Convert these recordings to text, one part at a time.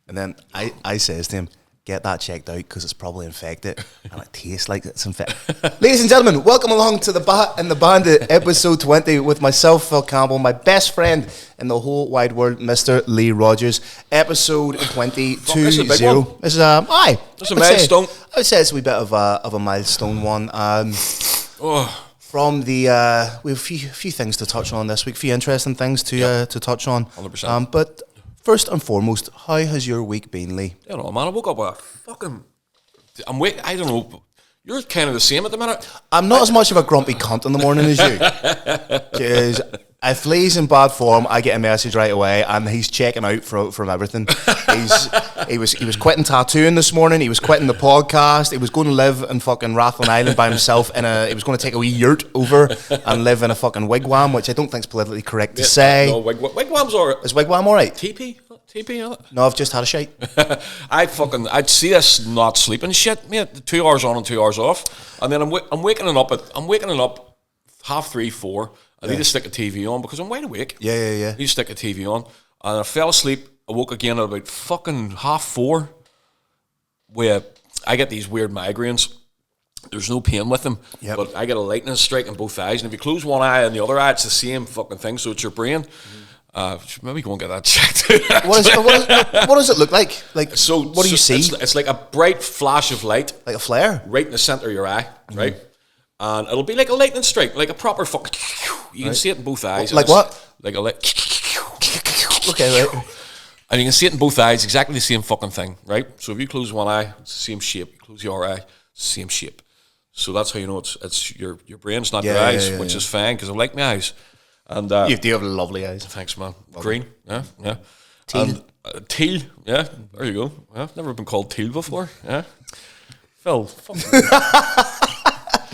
And then I says to him, get that checked out because it's probably infected and it tastes like it's infected. Ladies and gentlemen, welcome along to the Bat and the Bandit episode 20 with myself, Phil Campbell, my best friend in the whole wide world, Mr. Lee Rogers. Episode 20. This is a big one. This is it's a milestone. I would say it's a wee bit of a milestone one. From the we have a few things to touch on this week, a few interesting things to touch on. 100%. But first and foremost, how has your week been, Lee? You know, man, I woke up with a fucking... I don't know. You're kind of the same at the minute. I'm not as much of a grumpy cunt in the morning as you. Because if Lee's in bad form, I get a message right away, and he's checking out from everything. He was quitting tattooing this morning. He was quitting the podcast. He was going to live in fucking Rathlin Island by himself. He was going to take a wee yurt over and live in a fucking wigwam, which I don't think is politically correct to say. No, wigwam's alright. Is wigwam alright? TP, isn't it? No, I've just had a shite. I'd see this not sleeping shit, mate. 2 hours on and 2 hours off, and then I'm waking up 3:30, 4. I need to stick a TV on because I'm wide awake. Yeah. I need to stick a TV on, and I fell asleep. I woke again at about fucking 4:30, where I get these weird migraines. There's no pain with them, but I get a lightning strike in both eyes, and if you close one eye and the other eye, it's the same fucking thing. So it's your brain. Maybe go and get that checked out. What does it look like? So what do you see? It's like a bright flash of light, like a flare, right in the center of your eye, right? And it'll be like a lightning strike, like a proper fucking. You can see it in both eyes. Like what? Like a Okay, right. And you can see it in both eyes, exactly the same fucking thing, right? So if you close one eye, it's the same shape. You close your eye, it's the same shape. So that's how you know it's your brain's not your eyes, which is fine because I like my eyes. And you do have lovely eyes. Thanks, man. Green, yeah. Teal. Teal, yeah. There you go. Yeah, I've never been called teal before. Yeah. Phil.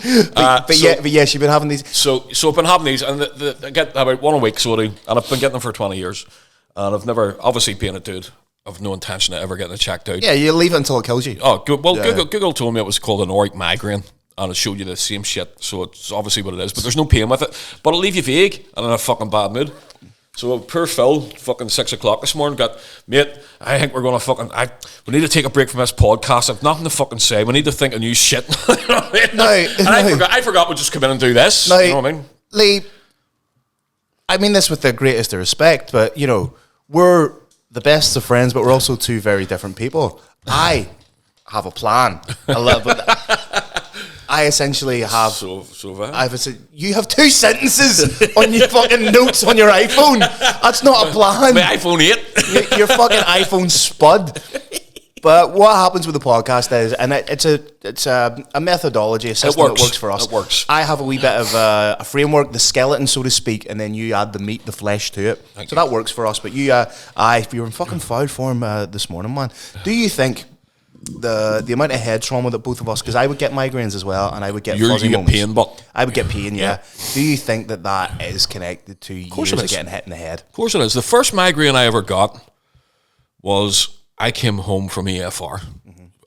But yes, you've been having these. So I've been having these, and I get about one a week, so I do, and I've been getting them for 20 years, and I've never, obviously being a dude, I've no intention of ever getting it checked out. Yeah, you leave it until it kills you. Oh, good. Well, Google told me it was called an auric migraine, and it showed you the same shit, so it's obviously what it is, but there's no pain with it, but it'll leave you vague and in a fucking bad mood. So poor Phil, fucking 6 o'clock this morning, got, mate, I think we're going to we need to take a break from this podcast. I've nothing to fucking say. We need to think of new shit. You know what I mean? I forgot we'd just come in and do this. You know what I mean? Lee, I mean this with the greatest of respect, but, you know, we're the best of friends, but we're also two very different people. I have a plan. I essentially have. You have 2 sentences on your fucking notes on your iPhone. That's not a plan. My iPhone 8. Your fucking iPhone spud. But what happens with the podcast is, and it's a methodology, a system that works for us. It works. I have a wee bit of a framework, the skeleton, so to speak, and then you add the meat, the flesh to it. Thank so you. that works for us. But you, you're in fucking foul form this morning, man. Do you think the amount of head trauma that both of us, because I would get migraines as well, and I would get fuzzy moments. Pain, but I would get pain, yeah. Do you think that is connected to years of getting hit in the head? Of course it is. The first migraine I ever got was I came home from EFR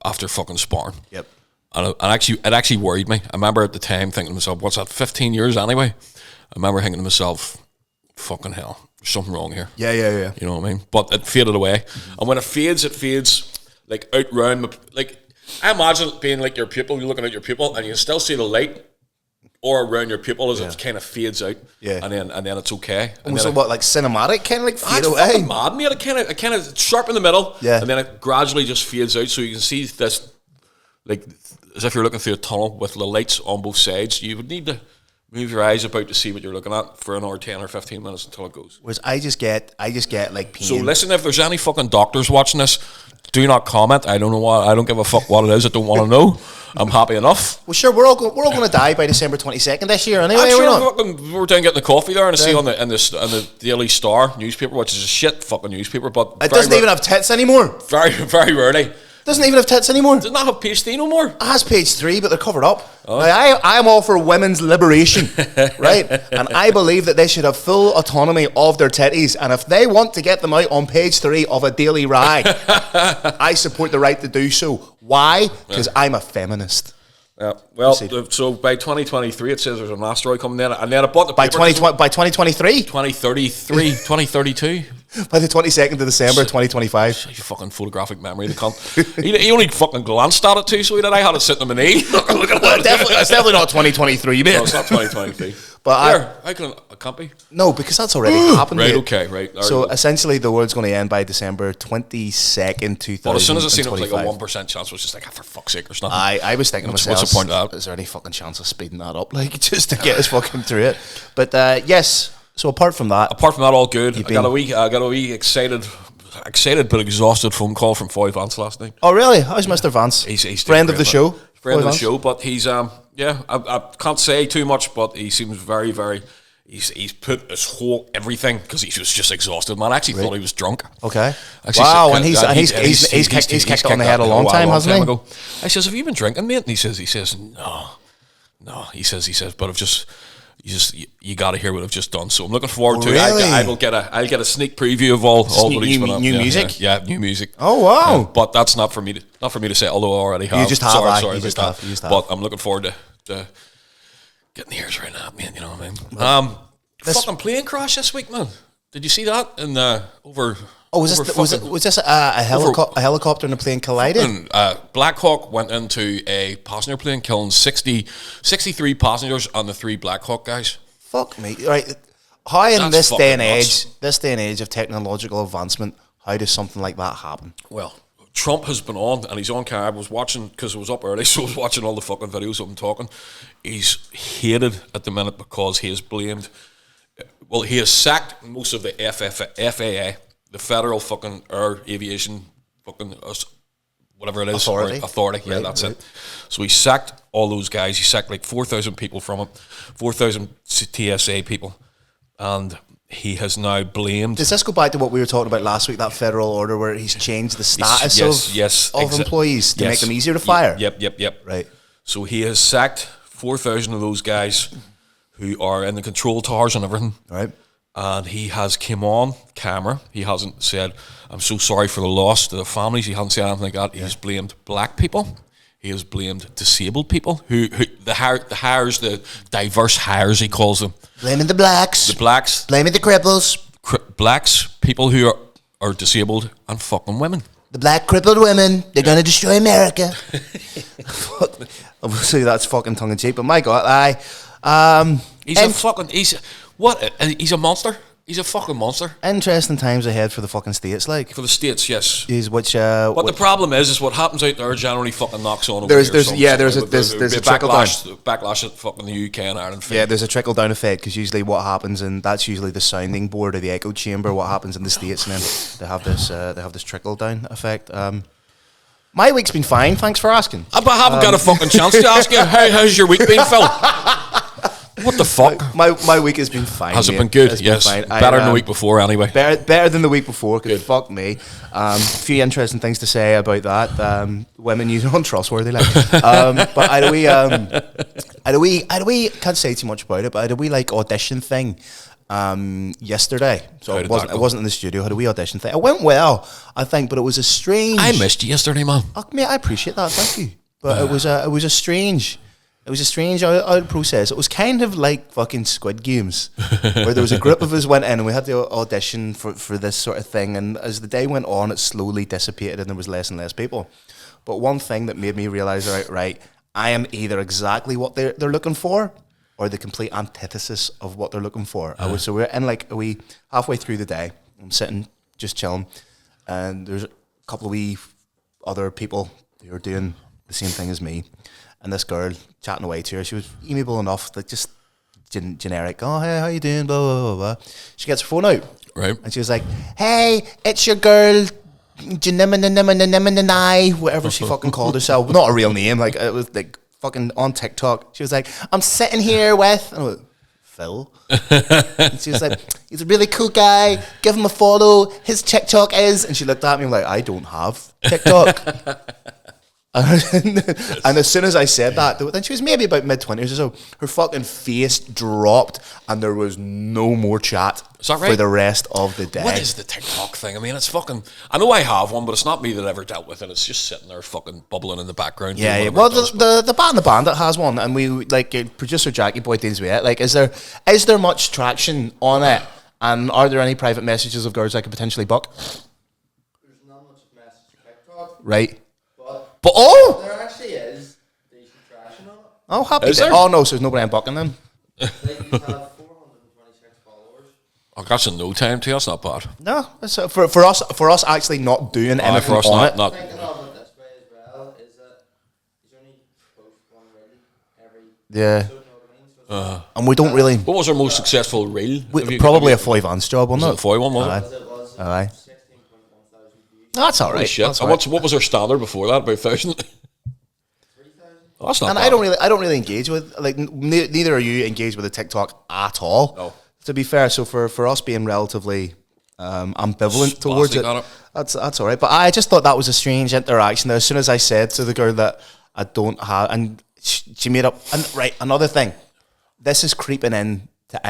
after fucking sparring. Yep. And it actually worried me. I remember at the time thinking to myself, what's that, 15 years anyway? I remember thinking to myself, fucking hell, there's something wrong here. Yeah. You know what I mean? But it faded away. And when it fades like out round, like I imagine it being like your pupil, you're looking at your pupil and you can still see the light or around your pupil as it kind of fades out. Yeah. And then it's okay. And so what, like cinematic kind of like fade away? It's fucking mad, mate. It kind of sharp in the middle. Yeah. And then it gradually just fades out so you can see this, like as if you're looking through a tunnel with the lights on both sides. You would need to move your eyes about to see what you're looking at for another 10 or 15 minutes until it goes. Whereas I just get like pain. So listen, if there's any fucking doctors watching this, do not comment. I don't know what. I don't give a fuck what it is. I don't want to know. I'm happy enough. Well, sure, we're all going to die by December 22nd this year anyway. We're down getting the coffee there and I see on the Daily Star newspaper, which is a shit fucking newspaper, but it doesn't even have tits anymore. Very, very rarely. Doesn't even have tits anymore. Does not have page 3 no more. It has page 3, but they're covered up. Oh. Now, I'm all for women's liberation, right? And I believe that they should have full autonomy of their titties. And if they want to get them out on page 3 of a daily rag, I support the right to do so. Why? Because I'm a feminist. Yeah. Well, so by 2023, it says there's an asteroid coming in, and then I bought the paper. By 2023? 2033, 2032. By the 22nd of December, 2025. You fucking photographic memory, the cunt. he only fucking glanced at it too, so that I had it sitting on my knee. Look at that. It's definitely not 2023, mate. No, it's not 2023. But I can't be. No, because that's already happened. Right, mate. okay, right. So essentially, the world's going to end by December 22nd, 2025. But as soon as I seen it was like a 1% chance, I was just like, for fuck's sake, there's nothing. I was thinking to myself, what's the point of that? Is there any fucking chance of speeding that up, like, just to get us fucking through it? But yes. So apart from that, all good. I got a wee excited but exhausted phone call from Foy Vance last night. Oh really? How's Mr. Vance? He's friend of the show. Friend of the show, but he's I can't say too much, but he seems very, very. He's put his whole everything because he was just exhausted. Man, I actually thought he was drunk. Okay. Wow, and he's kicked on the head a long time, hasn't he? Ago. I says, "Have you been drinking, mate?" And he says, "No." He says, "But you got to hear what I've just done." So I'm looking forward to it. I'll get a sneak preview of all what he's put up. New music. Yeah, new music. Oh wow! But that's not for me to say. Although I already have. You just have. Sorry about that. But I'm looking forward to getting the ears right now, man. You know what I mean? Fucking plane crash this week, man. Did you see that? And over. Oh, was this a helicopter and a plane colliding? Black Hawk went into a passenger plane, killing 63 passengers on the 3 Black Hawk guys. Fuck me. Right. How in this day and age of technological advancement, how does something like that happen? Well, Trump has been on, and he's on camera. I was watching, because I was up early, so I was watching all the fucking videos of him talking. He's hated at the minute because he has blamed... Well, he has sacked most of the FAA, the Federal fucking Air Aviation fucking whatever it is. Authority. Yeah, that's it. So he sacked all those guys. He sacked like 4,000 people from it, 4,000 TSA people, and he has now blamed... Does this go back to what we were talking about last week, that federal order where he's changed the status of employees to make them easier to fire? Yep. Right. So he has sacked 4,000 of those guys who are in the control towers and everything. Right. And he has came on camera. He hasn't said, "I'm so sorry for the loss to the families." He hasn't said anything like that. He has blamed black people. He has blamed disabled people who the diverse hires, he calls them. Blaming the blacks. The blacks. Blaming the cripples. Blacks, people who are disabled, and fucking women. The black crippled women, they're going to destroy America. Obviously, that's fucking tongue in cheek, but my God, he's a monster. He's a fucking monster. Interesting times ahead for the fucking States, like. For the States, yes. But the problem is what happens out there generally fucking knocks on over there's here. There's a trickle down. Backlash at fucking the UK and Ireland. Yeah, there's a trickle down effect, because usually what happens, and that's usually the sounding board or the echo chamber, what happens in the States, and then they have this trickle down effect. My week's been fine, thanks for asking. I haven't got a fucking chance to ask you. How's your week been, Phil? What the fuck? My week has been fine. Has it been good? Yes. Better than the week before, anyway. Better than the week before, because fuck me. A few interesting things to say about that. Women, you're untrustworthy, like. But I had a wee, can't say too much about it, but I had a wee, like, audition thing yesterday. So it wasn't in the studio. I had a wee audition thing. It went well, I think, but it was a strange... I missed you yesterday, man. Mate, I appreciate that, thank you. But it was a strange... It was a strange out process. It was kind of like fucking Squid Games, where there was a group of us went in and we had to audition for this sort of thing. And as the day went on, it slowly dissipated and there was less and less people. But one thing that made me realise, right, I am either exactly what they're looking for, or the complete antithesis of what they're looking for. So we're in like halfway through the day. I'm sitting just chilling, and there's a couple of wee other people who are doing the same thing as me. And this girl chatting away to her, she was amiable enough, like just generic. Oh, hey, how you doing? Blah, blah, blah, blah. She gets her phone out. Right. And she was like, "Hey, it's your girl, Janimini, whatever she fucking called herself. Not a real name, like it was like fucking on TikTok. She was like, "I'm sitting here with," and I went, "Phil." And she was like, "He's a really cool guy. Give him a follow. His TikTok is," and she looked at me like, "I don't have TikTok." And as soon as I said that, then she was maybe about mid-20s or so, her fucking face dropped and there was no more chat for the rest of the day. What is the TikTok thing? I mean, it's fucking... I know I have one, but it's not me that ever dealt with it. It's just sitting there fucking bubbling in the background. Yeah. Well, the Bandit has one, and we, like, producer Jackie Boy deals with it. Like, is there much traction on it? And are there any private messages of girls I could potentially buck? There's not much message TikTok. Right. But oh! there actually is decent traction on it. Oh, happy Is day. there? Oh, no, so there's nobody I'm bucking them. Like, you have 426 followers. Oh, that's in no time too. That's not bad. No, it's, for us actually not doing anything For us, on not, it. not. Thinking of it this way as well is that he's only post one reel every Yeah. episode, you know what I mean? So it's And we don't really... What was our most successful reel? Probably a 5 Vance job, wasn't Was it? it the 4 one? Was Aye. it? it was Aye. 16.1 thousand views. No, that's all Holy right. shit! That's And all right. what was our standard before that? About 1,000. 3,000. Oh, that's not And bad. I don't really engage with, like, neither are you engaged with the TikTok at all. No. To be fair, so for us being relatively ambivalent towards Spastic it, on it. that's all right. But I just thought that was a strange interaction. As soon as I said to the girl that I don't have, and she made up, and right, another thing, this is creeping in to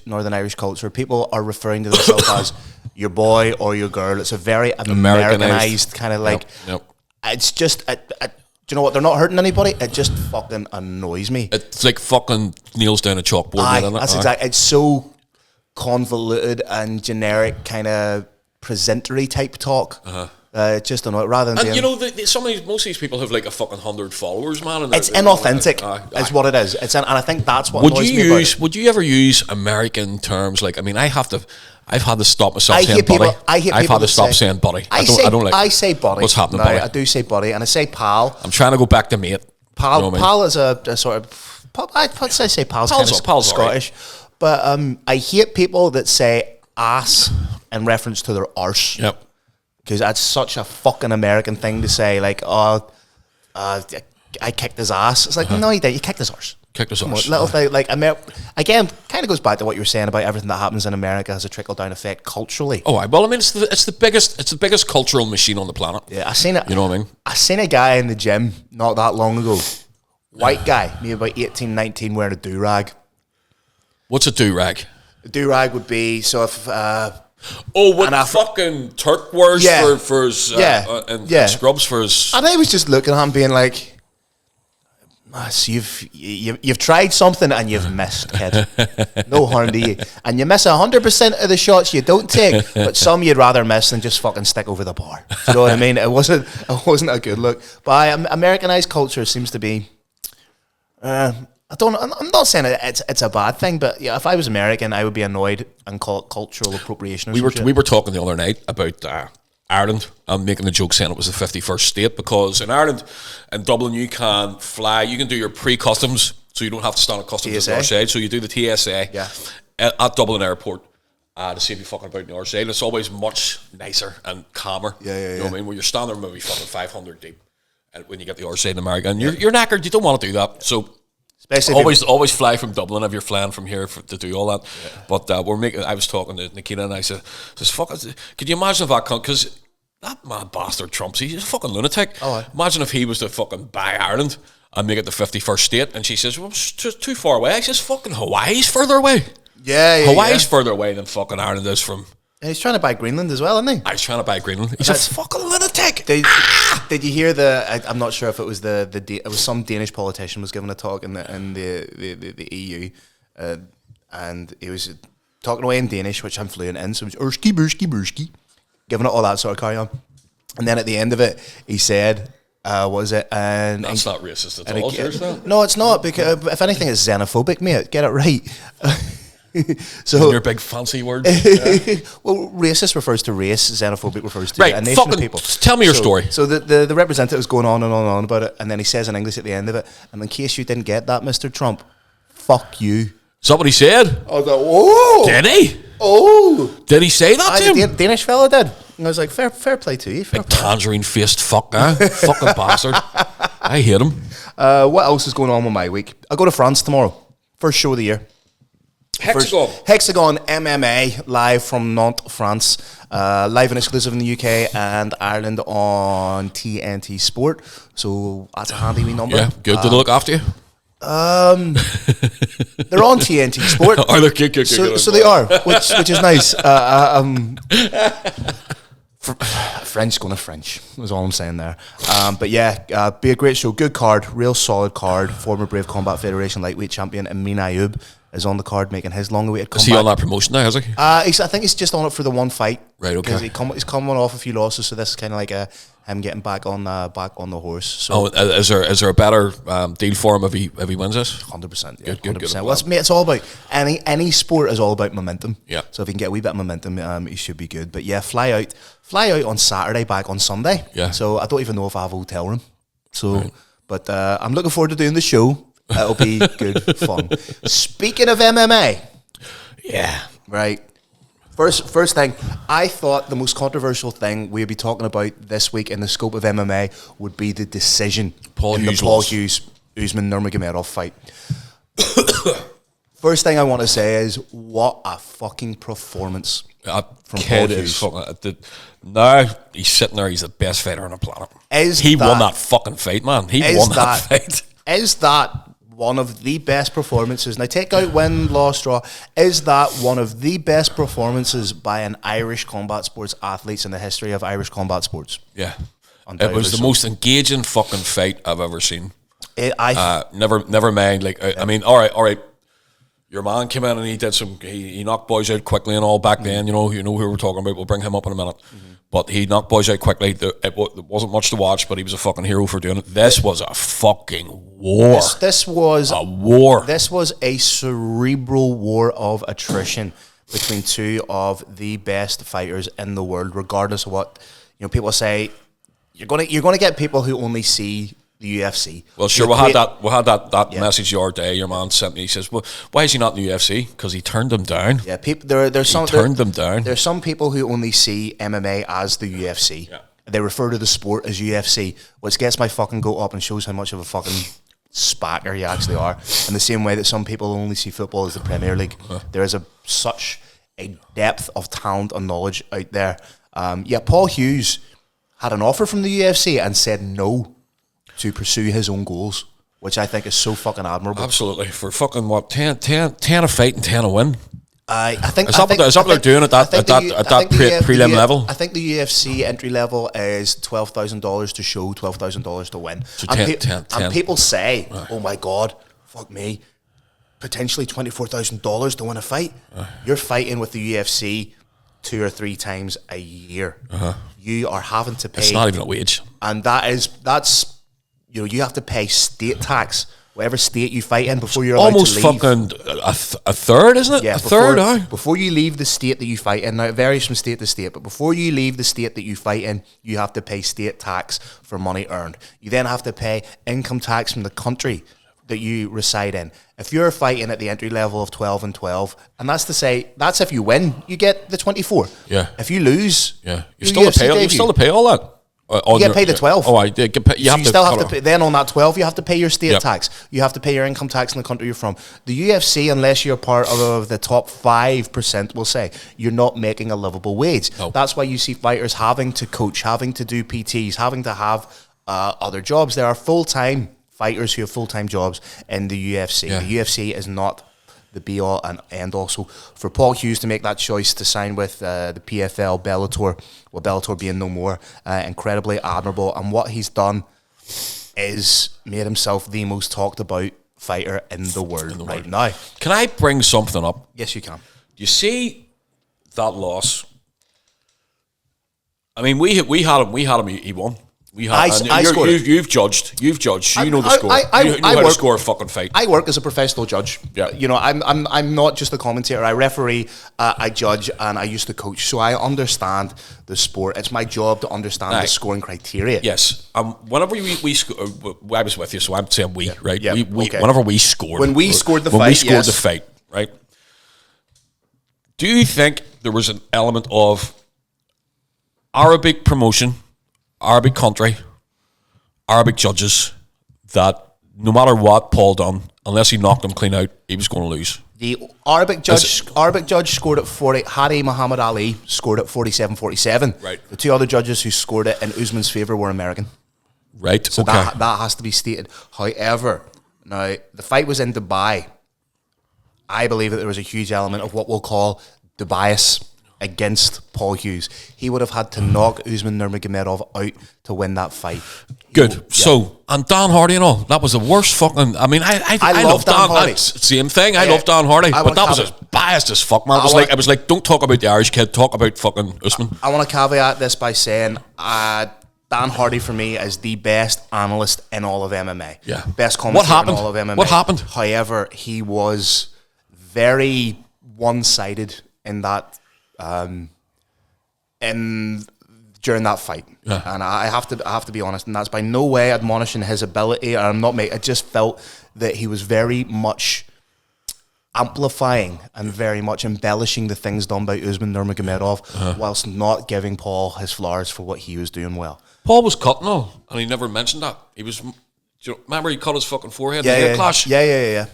Northern Irish culture. People are referring to themselves as your boy or your girl. It's a very Americanized kind of like, Yep. it's just, do you know what? They're not hurting anybody. It just fucking annoys me. It's like fucking nails down a chalkboard. Aye, isn't it? that's Aye. exactly. It's so convoluted and generic, kind of presentery type talk. Just don't know. Rather than And being, you know, most of these people have like a fucking 100 followers, man. And it's they're- inauthentic. Aye, Is what it is. It's and I think that's what Would annoys you me about use? it. Would you ever use American terms? Like, I mean, I've had to stop myself I saying hate people. buddy. I hate I've people had to that stop say- saying buddy. I don't like. I say buddy. What's happening, No, buddy? I do say buddy, and I say pal. I'm trying to go back to mate. Pal, You know what I mean? pal is a sort of. I'd say pal's kind of Pal's all right. Scottish, but I hate people that say ass in reference to their arse. Yep. Because that's such a fucking American thing to say, like, oh, I kicked his ass. It's like, no, you didn't. You kicked his arse. Kicked his Come on, arse. little thing, like, again, kind of goes back to what you were saying about everything that happens in America has a trickle down effect culturally. Oh, well, I mean, it's the biggest cultural machine on the planet. Yeah, I seen it. You know what I mean? I seen a guy in the gym not that long ago, white guy, maybe about 18, 19, wearing a do rag. What's a do rag? A do rag would be so if. Oh, what And fucking Turk wears Yeah. for his and Yeah. scrubs for his. And I was just looking at him, being like, so you've tried something and you've missed, kid. No harm to you. And you miss 100% of the shots you don't take, but some you'd rather miss than just fucking stick over the bar. Do you know what I mean? It wasn't a good look. But Americanized culture seems to be. I'm not saying it's a bad thing, but yeah, if I was American, I would be annoyed and call it cultural appropriation. Or We some shit. were talking the other night about Ireland and making the joke saying it was the 51st state, because in Ireland, in Dublin, you can fly, you can do your pre-customs, so you don't have to stand at customs at the other TSA? side. So you do the TSA Yeah. at Dublin Airport to save you fucking about the other side. And it's always much nicer and calmer. Yeah, You know yeah. what I mean? Where you're standing maybe fucking 500 deep when you get the other side in America. And you're knackered, you don't want to do that. So Especially if always fly from Dublin if you're flying from here to do all that. Yeah. But I was talking to Nikita and I says, fuck, could you imagine if because that mad bastard Trump, he's a fucking lunatic. Oh, aye. Imagine if he was to fucking buy Ireland and make it the 51st state. And she says, well, it's too far away. I says, fucking Hawaii's further away. yeah, Hawaii's further away than fucking Ireland is from. And he's trying to buy Greenland as well, isn't he? I was trying to buy Greenland. He's That's- a fucking lunatic. Did you hear I'm not sure if it was it was some Danish politician was giving a talk in the EU, and he was talking away in Danish, which I'm fluent in. So it was Erski Burski Burski, giving it all that sort of carry on, and then at the end of it, he said, "Was it?" And That's not racist at and all. it- Is that? no, it's not, because if anything, it's xenophobic, mate. Get it right. So Your big fancy word. well, racist refers to race, xenophobic refers to Right, a nation fucking of people. tell me your story. So the representative was going on and on and on about it, and then he says in English at the end of it, and in case you didn't get that, Mr. Trump, fuck you. Is that what he said? I was like, whoa! Did he? Oh! Did he say that to The him? Danish fella did. And I was like, fair play to you. Fair Big tangerine faced fuck, fucking bastard. I hate him. What else is going on with my week? I go to France tomorrow. First show of the year. Hexagon MMA, live from Nantes, France. Live and exclusive in the UK and Ireland on TNT Sport. So that's a handy wee number. Yeah, good. Did they look after you? They're on TNT Sport. Are they good? So they are, which is nice. French going to French is all I'm saying there. But yeah, be a great show. Good card, real solid card. Former Brave Combat Federation lightweight champion Amin Ayoub is on the card making his long-awaited comeback. Is he on that promotion now, has he? I think he's just on it for the one fight. Right, okay. Because he's coming off a few losses, so this is kind of like him getting back on the horse. So is there a better deal for him if he wins this? 100%. Yeah, good. 100%. Well, it's all about any sport is all about momentum. Yeah. So if he can get a wee bit of momentum, he should be good. But yeah, fly out on Saturday, back on Sunday. Yeah. So I don't even know if I have a hotel room. So, right. But I'm looking forward to doing the show. It'll be good fun. Speaking of MMA, yeah, right. First thing, I thought the most controversial thing we'd be talking about this week in the scope of MMA would be the decision in the Paul Hughes Usman Nurmagomedov fight. First thing I want to say is, what a fucking performance from Paul Hughes. Now he's sitting there. He's the best fighter on the planet. He won that fucking fight, man. He won that fight. Is that one of the best performances? Now, take out win, loss, draw. Is that one of the best performances by an Irish combat sports athlete in the history of Irish combat sports? Yeah. It was the most engaging fucking fight I've ever seen. Never mind. Like, I mean, all right. Your man came in and he did he knocked boys out quickly and all back then. You know who we're talking about. We'll bring him up in a minute. But he knocked boys out quickly. It wasn't much to watch, but he was a fucking hero for doing it. This was a fucking war. This was a war. This was a cerebral war of attrition between two of the best fighters in the world, regardless of what people say. You're gonna get people who only see the UFC. Well, sure, we had that message the other day. Your man sent me. He says, "Well, why is he not in the UFC? Because he turned them down." Yeah, there's some turned them down. There's some people who only see MMA as the UFC. Yeah. They refer to the sport as UFC, which gets my fucking goat up and shows how much of a fucking spacker you actually are. In the same way that some people only see football as the Premier League, there is such a depth of talent and knowledge out there. Paul Hughes had an offer from the UFC and said no to pursue his own goals, which I think is so fucking admirable. Absolutely. For fucking what, 10 a fight and 10 a win? I think is that what they're doing at that prelim level? I think the UFC entry level is $12,000 to show, $12,000 to win. So and people say, "Oh my God, fuck me, potentially $24,000 to win a fight." You're fighting with the UFC 2 or 3 times a year. You are having to pay. It's not even a wage, and that's. You have to pay state tax, whatever state you fight in, before you're allowed almost to leave. Fucking a third, isn't it? Yeah, before you leave the state that you fight in. Now, it varies from state to state, but before you leave the state that you fight in, you have to pay state tax for money earned. You then have to pay income tax from the country that you reside in. If you're fighting at the entry level of 12 and 12, and that's to say, that's if you win, you get the 24. Yeah. If you lose, you still to pay all that. You get paid the 12. Oh, I did. You still have to pay. Then on that 12, you have to pay your state tax. You have to pay your income tax in the country you're from. The UFC, unless you're part of the top 5%, will say you're not making a livable wage. No. That's why you see fighters having to coach, having to do PTs, having to have other jobs. There are full-time fighters who have full-time jobs in the UFC. Yeah. The UFC is not the be-all and end-all. So for Paul Hughes to make that choice to sign with the PFL, Bellator being no more, incredibly admirable. And what he's done is made himself the most talked about fighter in the world right now. Can I bring something up? Yes, you can. You see that loss? I mean, we had him. He won. You've judged. You know the score. You know how to score a fucking fight. I work as a professional judge. Yeah. I'm not just a commentator. I referee, I judge, and I used to coach. So I understand the sport. It's my job to understand the scoring criteria. Yes. Whenever we I was with you, so I'm saying we, right? Yeah. Whenever we scored. When we scored the fight, right? Do you think there was an element of Arabic promotion, Arabic country, Arabic judges, that no matter what Paul done, unless he knocked him clean out, he was going to lose? The Arabic judge scored at 40. Hadi Muhammad Ali scored at 47-47. Right. The 2 other judges who scored it in Usman's favour were American. Right. So that has to be stated. However, now the fight was in Dubai. I believe that there was a huge element of what we'll call Dubai's. against Paul Hughes. He would have had to knock Usman Nurmagomedov out to win that fight. Good. So, and Dan Hardy and all, that was the worst fucking... I mean, I love Dan Hardy. Same thing. I love Dan Hardy. But that was as biased as fuck, man. It was like, don't talk about the Irish kid, talk about fucking Usman. I want to caveat this by saying Dan Hardy for me is the best analyst in all of MMA. Yeah. Best commentator in all of MMA. What happened? However, he was very one-sided in that... during that fight, and I have to be honest, and that's by no way admonishing his ability. I'm not. I just felt that he was very much amplifying and very much embellishing the things done by Usman Nurmagomedov, whilst not giving Paul his flowers for what he was doing well. Paul was cut and all, and he never mentioned that. He was. Remember, he cut his fucking forehead in the head clash. Yeah.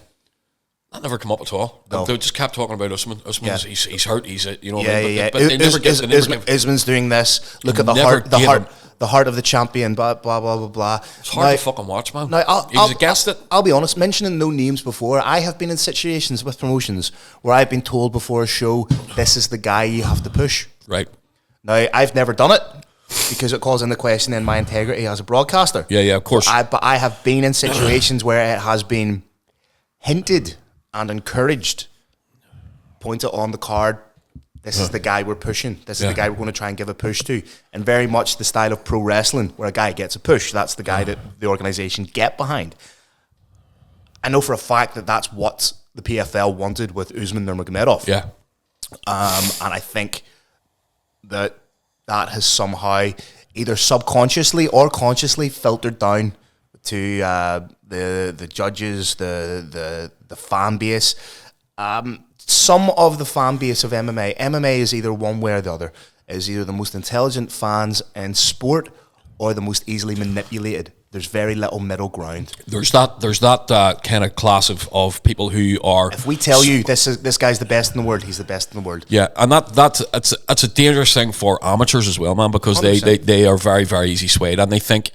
That never come up at all. No. They just kept talking about Usman. He's hurt. He's But Yeah. they never give. Usman's doing this. Look at the heart of the champion. Blah blah blah blah blah. It's hard to fucking watch, man. Now, he was against it. I'll be honest. Mentioning no names before, I have been in situations with promotions where I've been told before a show, this is the guy you have to push. Right. Now, I've never done it because it calls into question in my integrity as a broadcaster. Yeah, of course. But I have been in situations where it has been hinted and encouraged, pointed on the card, this is the guy we're pushing. This is the guy we're going to try and give a push to. And very much the style of pro wrestling, where a guy gets a push. That's the guy that the organisation get behind. I know for a fact that that's what the PFL wanted with Usman Nurmagomedov. Yeah. And I think that has somehow either subconsciously or consciously filtered down to the judges, the fan base. Some of the fan base of MMA is either one way or the other. Is either the most intelligent fans in sport or the most easily manipulated. There's very little middle ground. There's that kind of class of people who are. If we tell you this guy's the best in the world, he's the best in the world. Yeah, and it's a dangerous thing for amateurs as well, man, because they are very, very easy swayed, and they think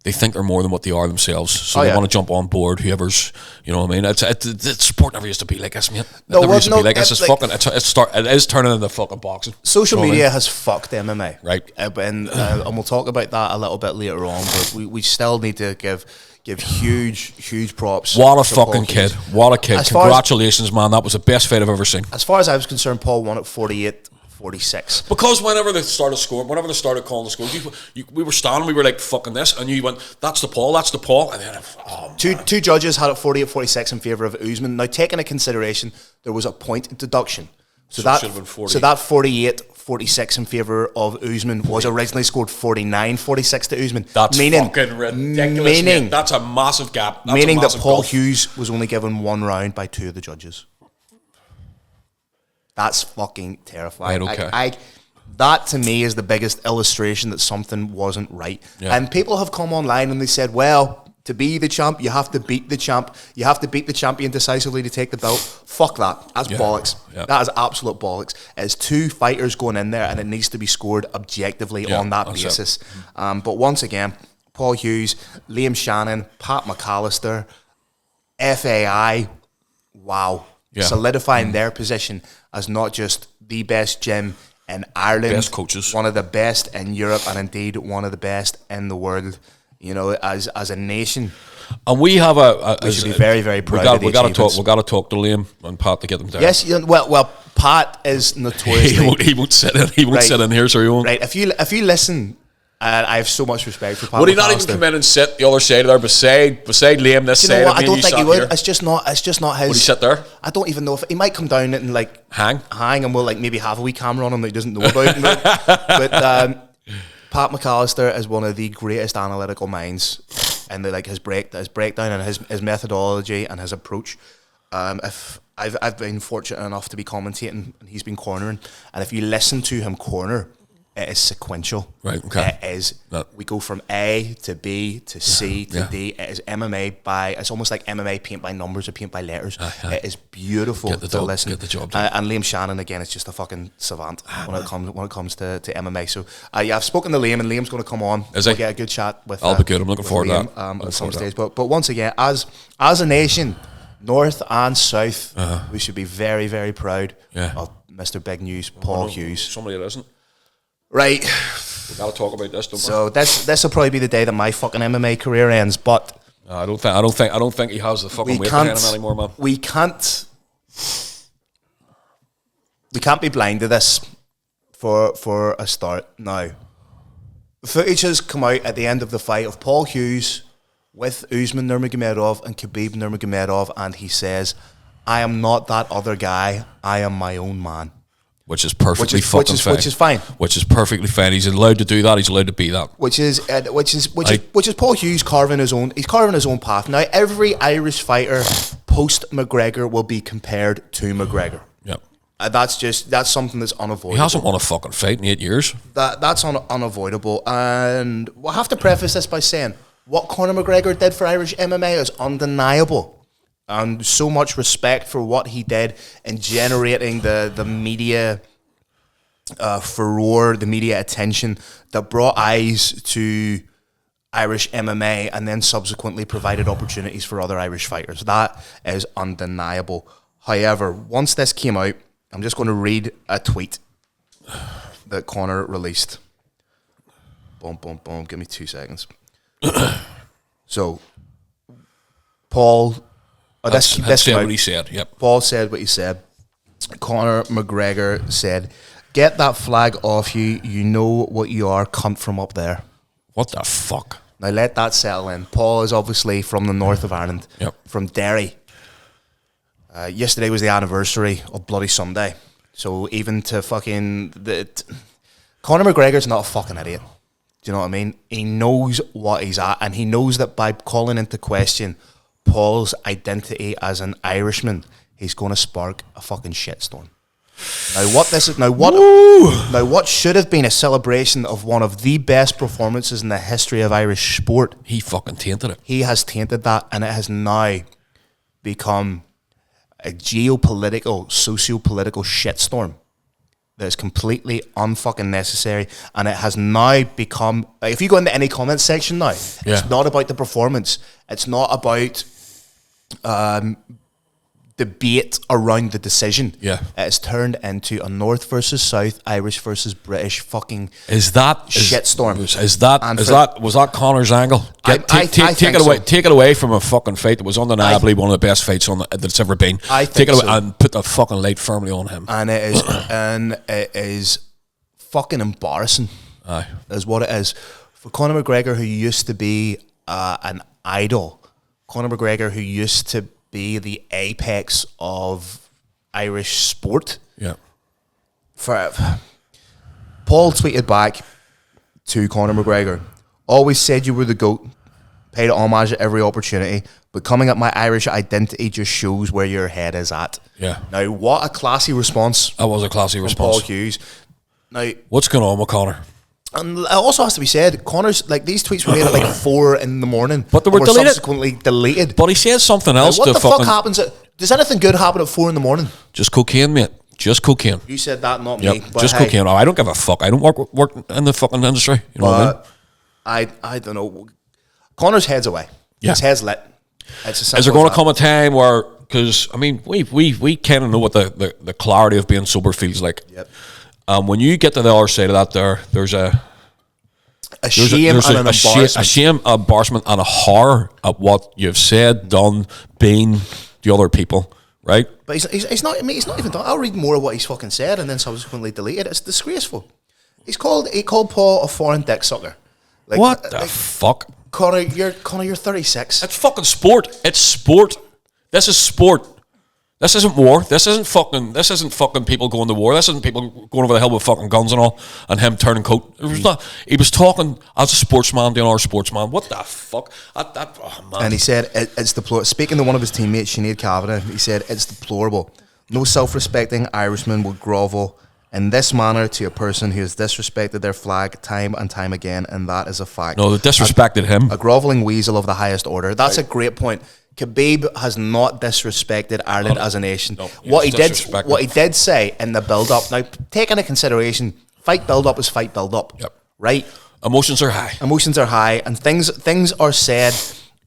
they're more than what they are themselves. So they want to jump on board whoever's, you know what I mean? It's sport never used to be like this, man. It is turning into fucking boxing. Social media has fucked MMA. Right. And we'll talk about that a little bit later on, but we still need to give huge props. What a fucking kid. What a kid. Congratulations, man. That was the best fight I've ever seen. As far as I was concerned, Paul won at 48-46. Because whenever they started scoring, whenever they started calling the scores, we were standing, we were like, fucking this, and you went, that's the Paul, and then, two judges had it 48-46 in favour of Usman. Now, taking into consideration, there was a point deduction. So that 48-46 in favour of Usman was originally scored 49-46 to Usman. That's fucking ridiculous. Meaning, that's a massive gap. Meaning that Paul Hughes was only given one round by two of the judges. That's fucking terrifying. Right, okay. That to me is the biggest illustration that something wasn't right. Yeah. And people have come online and they said, well, to be the champ, you have to beat the champ. You have to beat the champion decisively to take the belt. Fuck that. That's bollocks. Yeah. That is absolute bollocks. It's two fighters going in there and it needs to be scored objectively on that basis. But once again, Paul Hughes, Liam Shannon, Pat McAllister, FAI, wow. Yeah. Solidifying their position as not just the best gym in Ireland, best coaches, one of the best in Europe, and indeed one of the best in the world. You know, as a nation, and we have we should be very, very proud. We got to talk to Liam and Pat to get them down. Yes, well, Pat is notoriously he won't sit in. He won't sit in here, so he won't. Right, if you listen. I have so much respect for Pat. Would he not even come in and sit the other side there beside Liam this side? I don't think he would. It's just not his. Would he sit there? I don't even know if he might come down and like hang, and we'll like maybe have a wee camera on him that he doesn't know about. But Pat McAllister is one of the greatest analytical minds, and his breakdown and his methodology and his approach. If I've been fortunate enough to be commentating and he's been cornering, and if you listen to him corner, it is sequential. Right, okay. It is. We go from A to B to C to D. It is MMA it's almost like MMA paint by numbers or paint by letters. It is beautiful to listen. Get the job done. And Liam Shannon, again, is just a fucking savant when it comes to MMA. So, I've spoken to Liam, and Liam's going to come on. We'll get a good chat with I'll be good. I'm looking forward to that. At some stage. But once again, as a nation, North and South, we should be very, very proud of Mr. Big News, Paul Hughes. Somebody that isn't. Right. We gotta talk about this, don't we? So this will probably be the day that my fucking MMA career ends. But I don't think he has the fucking weight behind him anymore, man. We can't be blind to this for a start. Now, footage has come out at the end of the fight of Paul Hughes with Usman Nurmagomedov and Khabib Nurmagomedov, and he says, "I am not that other guy. I am my own man." Which is perfectly fucking fine. Which is fine. Which is perfectly fine. He's allowed to do that. He's allowed to be that. Which is Paul Hughes carving his own. He's carving his own path. Now, every Irish fighter post McGregor will be compared to McGregor. Yep. That's something that's unavoidable. He hasn't won a fucking fight in 8 years. That's unavoidable. And we'll have to preface this by saying what Conor McGregor did for Irish MMA is undeniable. And so much respect for what he did in generating the media furore, the media attention that brought eyes to Irish MMA and then subsequently provided opportunities for other Irish fighters. That is undeniable. However, once this came out, I'm just going to read a tweet that Conor released. Boom, boom, boom. Give me 2 seconds. So, Paul... That's what he said, yep. Paul said what he said. Conor McGregor said, "Get that flag off you. You know what you are, cunt from up there." What the fuck? Now let that settle in. Paul is obviously from the north of Ireland, from Derry. Yesterday was the anniversary of Bloody Sunday. So even to fucking... Conor McGregor's not a fucking idiot. Do you know what I mean? He knows what he's at, and he knows that by calling into question Paul's identity as an Irishman, he's going to spark a fucking shitstorm. Now what should have been a celebration of one of the best performances in the history of Irish sport, he fucking tainted it. He has tainted that, and it has now become a geopolitical, socio-political shitstorm that is completely unfucking necessary, and it has now become... If you go into any comment section now, it's not about the performance. It's not about debate around the decision. Yeah, it's turned into a North versus South, Irish versus British fucking shitstorm. Was that Conor's angle? Take it away from a fucking fight that was undeniably one of the best fights that's ever been. Take it away and put the fucking light firmly on him. And it is fucking embarrassing. Aye, is what it is for Conor McGregor, who used to be an idol. Conor McGregor, who used to be the apex of Irish sport. Yeah. Paul tweeted back to Conor McGregor, "Always said you were the GOAT, paid homage at every opportunity, but coming at my Irish identity just shows where your head is at." Yeah. Now, what a classy response. That was a classy response. Paul Hughes. Now, what's going on with Conor? And it also has to be said, Conor's, like, these tweets were made at like 4 a.m, but they were deleted. Subsequently deleted. But he says something else. Now, what the fuck happens? Does anything good happen at 4 a.m? Just cocaine, mate. Just cocaine. You said that, not me. But just cocaine. I don't give a fuck. I don't work in the fucking industry. You know what I mean? I don't know. Conor's head's away. Yeah. His head's lit. Is there going to come a time where, because I mean, we kind of know what the clarity of being sober feels like. Yep. When you get to the other side of that, there's a shame, embarrassment, and a horror at what you've said, done, been to other people, right? But he's not. I mean, he's not even done. I'll read more of what he's fucking said and then subsequently delete it. It's disgraceful. He called Paul a foreign dick sucker. Like, what the fuck, Conor? You're 36. It's fucking sport. It's sport. This is sport. This isn't war. This isn't fucking people going to war. This isn't people going over the hill with fucking guns and all, and him turning coat. It was not. He was talking as a sportsman to another sportsman. What the fuck? Man. And he said it's deplorable. Speaking to one of his teammates, Sinead Kavanagh, he said it's deplorable. No self-respecting Irishman would grovel in this manner to a person who has disrespected their flag time and time again, and that is a fact. No, they disrespected him. A groveling weasel of the highest order. That's right. A great point. Khabib has not disrespected Ireland as a nation. No, what he did say in the build-up. Now, take into consideration, fight build-up is fight build-up. Yep. Right? Emotions are high, and things are said.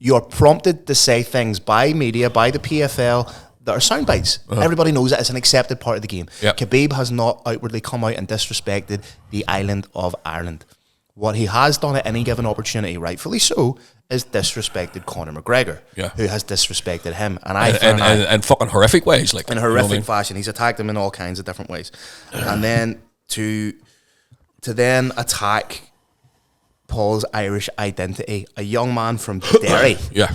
You're prompted to say things by media, by the PFL, that are sound bites. Everybody knows that it's an accepted part of the game. Yep. Khabib has not outwardly come out and disrespected the island of Ireland. What he has done at any given opportunity, rightfully so, is disrespected Conor McGregor, who has disrespected him. And fucking horrific ways. Like, in horrific fashion. He's attacked him in all kinds of different ways. And then to then attack Paul's Irish identity, a young man from Derry. Yeah.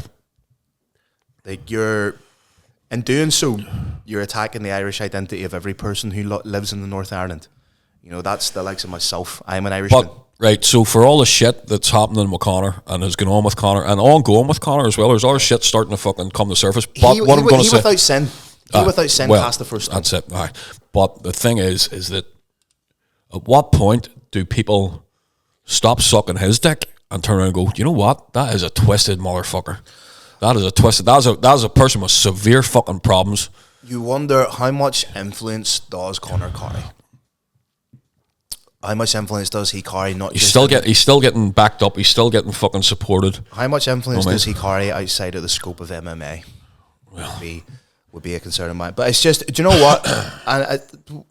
Like, in doing so, you're attacking the Irish identity of every person who lives in the North Ireland. You know, that's the likes of myself. I'm an Irishman. Right, so for all the shit that's happening with Conor and has gone on with Conor and ongoing with Conor as well, there's other shit starting to fucking come to the surface. But what I'm going to say, without sin, without sin, cast the first stone. That's it. Right. But the thing is that at what point do people stop sucking his dick and turn around and go, you know what? That is a twisted motherfucker. That is a person with severe fucking problems. You wonder how much influence does Conor carry? How much influence does he carry? He's still getting backed up. He's still getting fucking supported. How much influence does he carry outside of the scope of MMA? Well, would be a concern of mine. But it's just, do you know what? And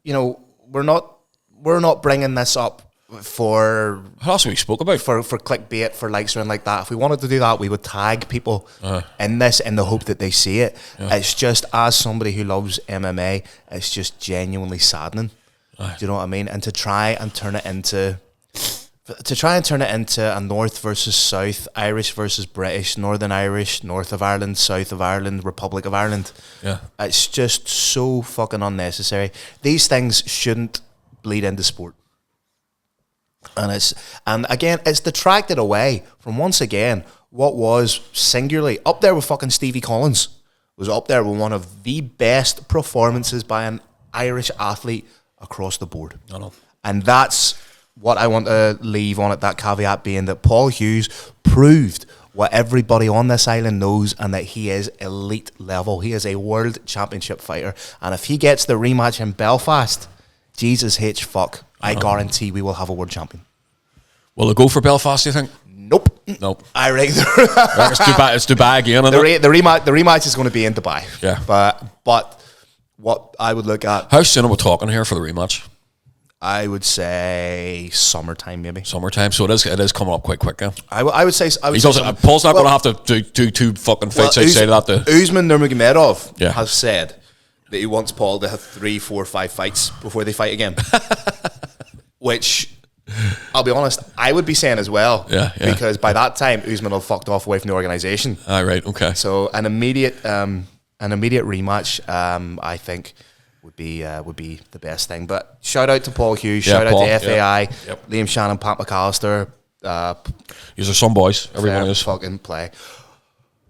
you know, we're not bringing this up for what else we spoke about for clickbait, for likes or anything like that. If we wanted to do that, we would tag people in this in the hope that they see it. It's just, as somebody who loves MMA, it's just genuinely saddening. Do you know what I mean? And to try and turn it into a North versus South, Irish versus British, Northern Irish, North of Ireland, South of Ireland, Republic of Ireland. Yeah, it's just so fucking unnecessary. These things shouldn't bleed into sport. And again, it's detracted away from, once again, what was singularly up there with fucking Stevie Collins. Was up there with one of the best performances by an Irish athlete across the board. I know. And that's what I want to leave on it, that caveat being that Paul Hughes proved what everybody on this island knows, and that he is elite level. He is a world championship fighter. And if he gets the rematch in Belfast, Jesus H fuck, I guarantee we will have a world champion. Will it go for Belfast, do you think? Nope. I reckon it's Dubai. It's Dubai again. The rematch is going to be in Dubai. Yeah. But what I would look at. How soon are we talking here for the rematch? I would say summertime, maybe. Summertime, so it is coming up quite quick. Yeah? I would say. Paul's not going to have to do two fucking fights outside of that. Usman Nurmagomedov has said that he wants Paul to have 3, 4, 5 fights before they fight again. Which, I'll be honest, I would be saying as well. Yeah. Because by that time, Usman will have fucked off away from the organisation. Right. Okay. So an immediate rematch, I think, would be the best thing. But shout out to Paul Hughes, shout out to FAI, Liam Shannon, Pat McAllister. These are some boys. Everyone is fucking play.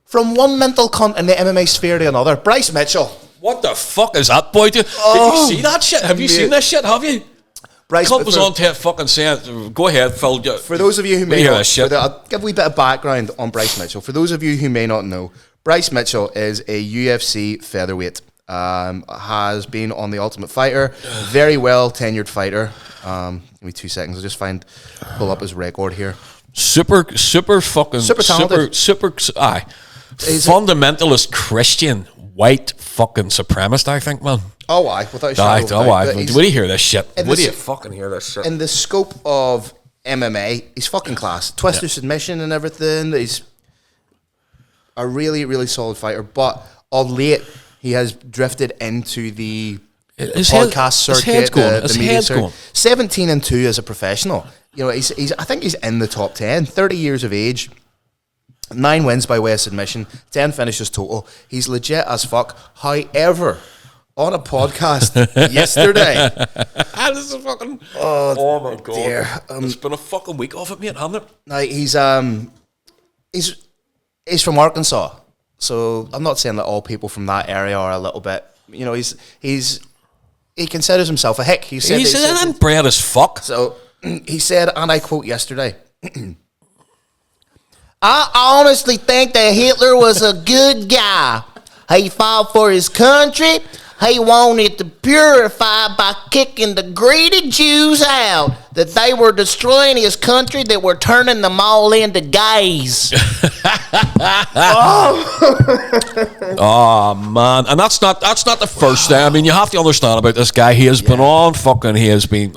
From one mental cunt in the MMA sphere to another, Bryce Mitchell. What the fuck is that boy doing? Did you see that shit? Have you seen this shit? Have you? Bryce was on to fucking saying, go ahead, Phil. For those of you who may not, I'll give a wee bit of background on Bryce Mitchell. For those of you who may not know, Bryce Mitchell is a UFC featherweight. Has been on The Ultimate Fighter. Very well tenured fighter. Give me 2 seconds. I'll just pull up his record here. Super talented. Super fundamentalist Christian white fucking supremacist, I think, man. Oh, aye. Without a shadow of a doubt. Would you hear this shit? Would you fucking hear this shit? In the scope of MMA, he's fucking class. Twister submission and everything. He's a really, really solid fighter. But of late, he has drifted into the podcast circuit, the media circuit. 17-2 as a professional. You know, he's I think he's in the top 10. 30 years of age. 9 wins by way of submission. 10 finishes total. He's legit as fuck. However, on a podcast yesterday, this is fucking. Oh my god! Dear. It's been a fucking week off it, mate, hasn't it? Now he's from Arkansas. So I'm not saying that all people from that area are a little bit, you know, he considers himself a hick. He's inbred as fuck. So he said, and I quote yesterday, I honestly think that Hitler was a good guy. He fought for his country. He wanted to purify by kicking the greedy Jews out, that they were destroying his country, that were turning them all into gays. Oh man, and that's not the first thing. I mean, you have to understand about this guy. He has been on fucking. He has been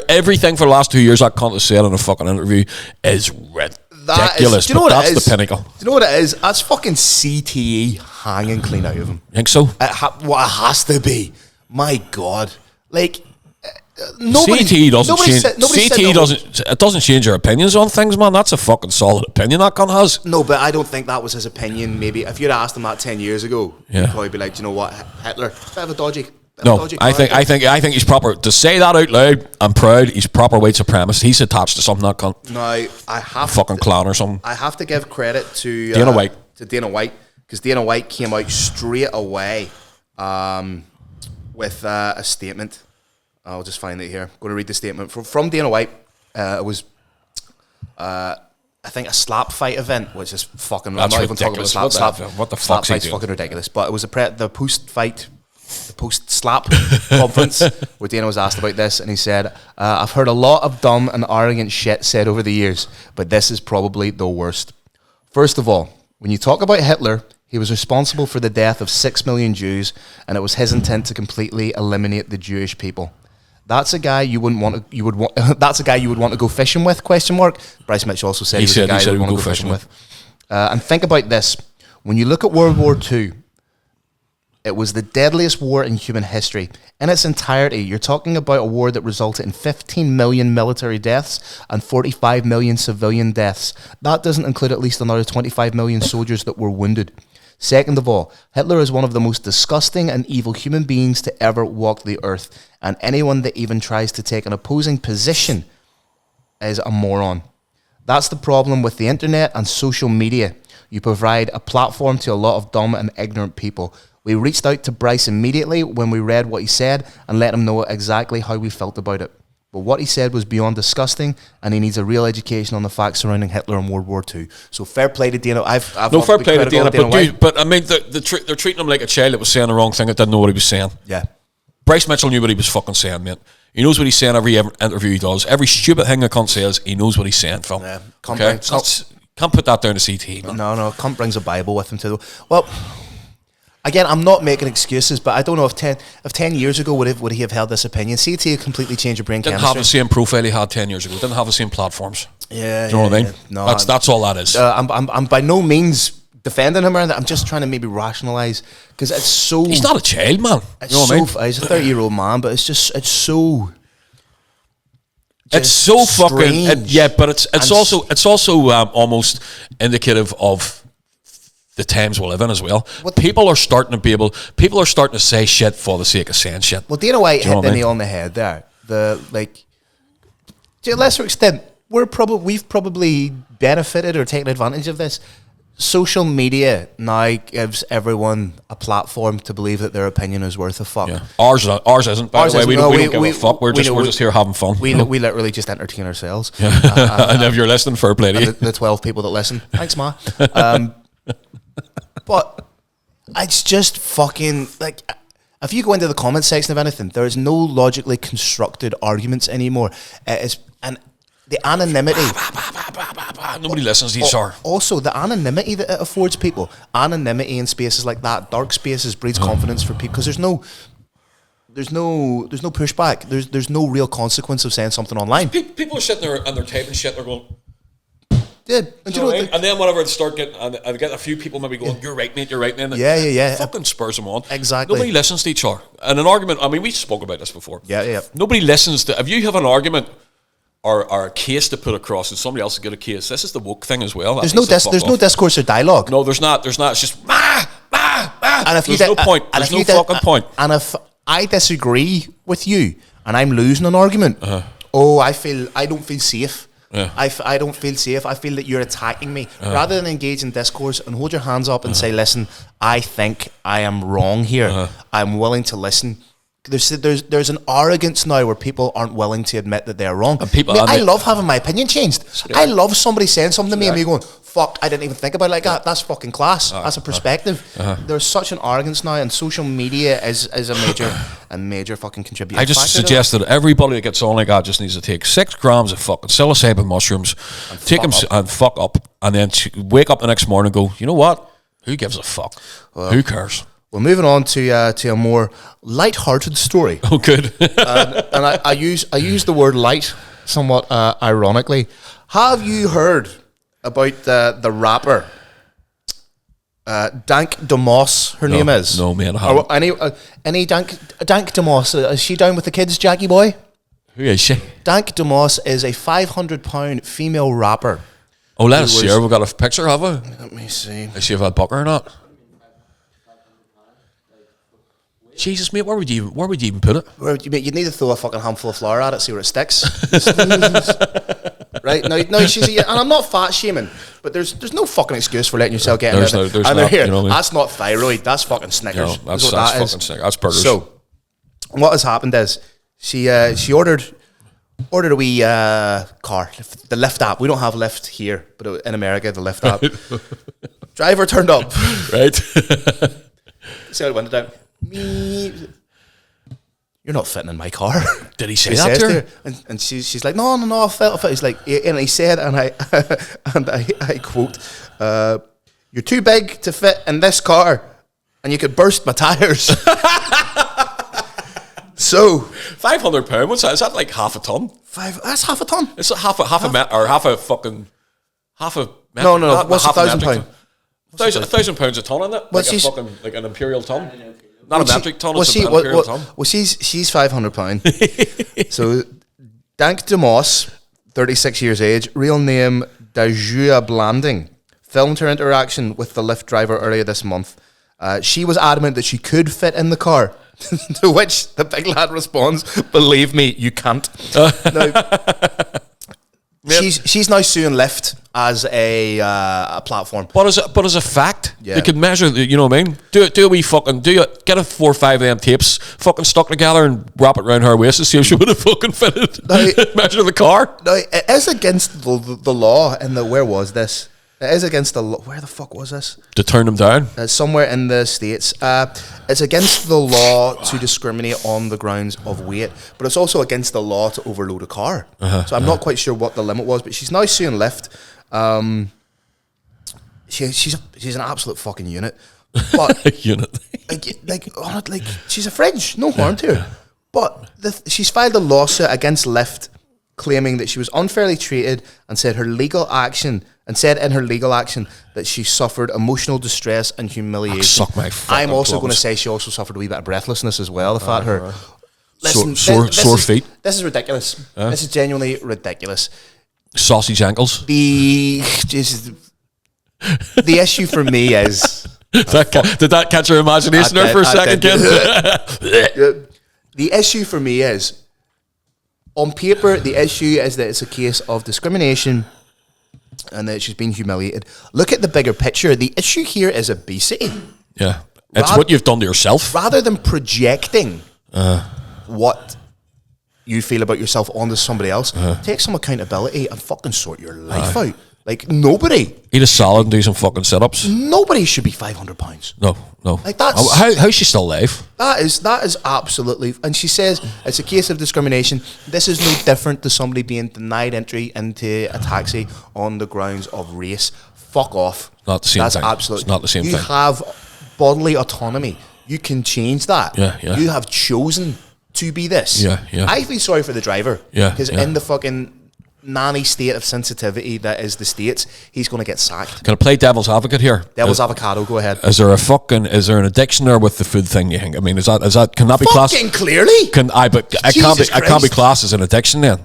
everything for the last 2 years. That cunt has said in a fucking interview is ridiculous. Do you know what that's it is? the pinnacle. Do you know what it is? That's fucking CTE hanging clean out of him. You think so? It has to be. My God, like. Nobody, CT doesn't change. CT It doesn't change your opinions on things, man. That's a fucking solid opinion that cunt has. No, but I don't think that was his opinion. Maybe if you'd asked him that 10 years ago, he'd probably be like, "Do you know what, Hitler? Bit of a dodgy." I think he's proper to say that out loud. I'm proud. He's proper white supremacist. He's attached to something that cunt. No, I have fucking clown or something. I have to give credit to Dana White. Because Dana White came out straight away with a statement. I'll just find it here. I'm going to read the statement from Dana White. It was, I think, a slap fight event, which is fucking. That's I'm not even talking about slap. What the slap fuck's he fight's doing? fucking ridiculous. But it was the post-slap conference where Dana was asked about this, and he said, "I've heard a lot of dumb and arrogant shit said over the years, but this is probably the worst. First of all, when you talk about Hitler, he was responsible for the death of 6 million Jews, and it was his intent to completely eliminate the Jewish people. That's a guy you wouldn't want to. That's a guy you would want to go fishing with? Question mark. Bryce Mitchell also said he was a guy you would want to go fishing with. And think about this: when you look at World War II, it was the deadliest war in human history in its entirety. You're talking about a war that resulted in 15 million military deaths and 45 million civilian deaths. That doesn't include at least another 25 million soldiers that were wounded. Second of all, Hitler is one of the most disgusting and evil human beings to ever walk the earth, and anyone that even tries to take an opposing position is a moron. That's the problem with the internet and social media. You provide a platform to a lot of dumb and ignorant people. We reached out to Bryce immediately when we read what he said and let him know exactly how we felt about it. But what he said was beyond disgusting, and he needs a real education on the facts surrounding Hitler and World War II. So fair play to Dana. Fair play to Dana. But I mean, they're treating him like a child that was saying the wrong thing that didn't know what he was saying. Yeah. Bryce Mitchell knew what he was fucking saying, mate. He knows what he's saying every interview he does. Every stupid thing a cunt says, he knows what he's saying, Phil. Yeah. Can't put that down to CT, man. No. Cunt brings a Bible with him too. Well, again, I'm not making excuses, but I don't know if 10 years ago would he have held this opinion. CT completely changed your brain Didn't chemistry. have the same profile he had 10 years ago. Didn't have the same platforms. Yeah, do you know what I mean? Yeah. No, that's all that is. I'm by no means defending him or anything. I'm just trying to maybe rationalise, because it's so. He's not a child, man. You know what I mean? He's a 30-year-old man, but it's so. It's so strange. fucking but it's also almost indicative of the times we live in as well. People are starting to say shit for the sake of saying shit. Well, Dana White hit the nail on the head there. To a lesser extent, we've probably benefited or taken advantage of this. Social media now gives everyone a platform to believe that their opinion is worth a fuck. Yeah. Ours isn't. By the way, we don't give a fuck. We're just here having fun. We literally just entertain ourselves. Yeah. And if you're listening, fair play to you. The 12 people that listen, thanks, Ma. But it's just fucking like, if you go into the comment section of anything, there is no logically constructed arguments anymore. And the anonymity. Nobody listens to each other. Also, the anonymity that it affords people. Anonymity in spaces like that, dark spaces, breeds confidence for people, because there's no pushback. There's no real consequence of saying something online. People are sitting there and they're typing shit. They're going. Yeah, and then whenever they start getting, and I get a few people maybe going, "You're right, mate. You're right, man." Yeah. Fucking spurs them on. Exactly. Nobody listens to each other. And an argument. I mean, we spoke about this before. Yeah. Nobody listens to. If you have an argument or a case to put across, and somebody else has got a case, this is the woke thing as well. There's no discourse or dialogue. No, there's not. It's just And if there's no point. There's no fucking point. And if I disagree with you and I'm losing an argument, I don't feel safe. Yeah. I don't feel safe. I feel that you're attacking me. Rather than engage in discourse and hold your hands up and say, listen, I think I am wrong here. I'm willing to listen. There's an arrogance now where people aren't willing to admit that they're wrong. I love having my opinion changed. I love somebody saying something to me and me going, fuck, I didn't even think about it like that. That's fucking class. That's a perspective. There's such an arrogance now, and social media is a major fucking contributor. I just suggest that everybody that gets on like that just needs to take 6 grams of fucking psilocybin mushrooms, take them and fuck up, and then wake up the next morning and go, you know what? Who gives a fuck? Who cares? We're moving on to a more light-hearted story. Oh, good. and I use the word light somewhat ironically. Have you heard about the rapper Dank DeMoss? Her name is. No, man, I haven't. Any Dank DeMoss? Is she down with the kids, Jackie boy? Who is she? Dank DeMoss is a £500 female rapper. Oh, let us see her. We've got a picture, have we? Let me see. Is she a bucker or not? Jesus, mate, where would you even put it? You'd need to throw a fucking handful of flour at it, see where it sticks. Right? No, she's and I'm not fat shaming, but there's no fucking excuse for letting yourself get in there. There's not, here, you know what I mean? That's not thyroid, that's fucking Snickers. No, that's fucking Snickers. That's burgers. So, what has happened is, she ordered a wee car, the Lyft app. We don't have Lyft here, but in America, the Lyft app. Driver turned up. Right. See how it went down. You're not fitting in my car. Did he say that to her? And she's like, no, I'll fit. He's like, and he said, and I quote, "You're too big to fit in this car, and you could burst my tires." So £500. What's that? Is that like half a ton? That's half a ton. It's half a met or half a fucking half a. No. What's £1,000? £1,000 a ton on it. Well, like a fucking like an imperial ton. Not a metric ton. It's an imperial ton. Well, she's £500. So Dank DeMoss, 36 years age, real name Dajua Blanding, filmed her interaction with the Lyft driver earlier this month. She was adamant that she could fit in the car, to which the big lad responds, "Believe me, you can't." Now, she's now suing Lyft as a platform. But as a fact, Yeah. they could measure. You know what I mean? Do a wee fucking get a 4 or 5 of them tapes fucking stuck together and wrap it around her waist to see if she would have fucking fitted. Measure the car. No, it is against the law. Where was this? It is against the law. Where the fuck was this? To turn them down. Somewhere in the States. It's against the law to discriminate on the grounds of weight, but it's also against the law to overload a car. So I'm not quite sure what the limit was, but she's now suing Lyft. She's an absolute fucking unit. But Unit. like she's a fridge. No harm to her. But she's filed a lawsuit against Lyft, claiming that she was unfairly treated, and said in her legal action that she suffered emotional distress and humiliation. Suck my fucking I'm also plums. going to say she also suffered a wee bit of breathlessness as well. If that her Sore feet. This is ridiculous. This is genuinely ridiculous. Sausage ankles. The issue for me is Did that catch your imagination there for a second, kid? The issue for me is, on paper, the issue is that it's a case of discrimination and that she's been humiliated. Look at the bigger picture. The issue here is obesity. Yeah. It's what you've done to yourself. Rather than projecting what you feel about yourself onto somebody else, take some accountability and fucking sort your life out. Like, nobody. Eat a salad and do some fucking sit-ups. Nobody should be £500. No. Like, that's... How's she still alive? That is absolutely... And she says it's a case of discrimination. This is no different to somebody being denied entry into a taxi on the grounds of race. Fuck off. Not the same That's thing. absolutely... It's not the same you thing. You have bodily autonomy. You can change that. Yeah. You have chosen to be this. Yeah. I feel sorry for the driver. Yeah. Because in the fucking nanny state of sensitivity that is the States, he's going to get sacked. Can I play devil's advocate here? Devil's avocado, go ahead. Is there an addiction there with the food thing, you think? I mean, can that be classed? Fucking clearly. I can't be classed as an addiction then.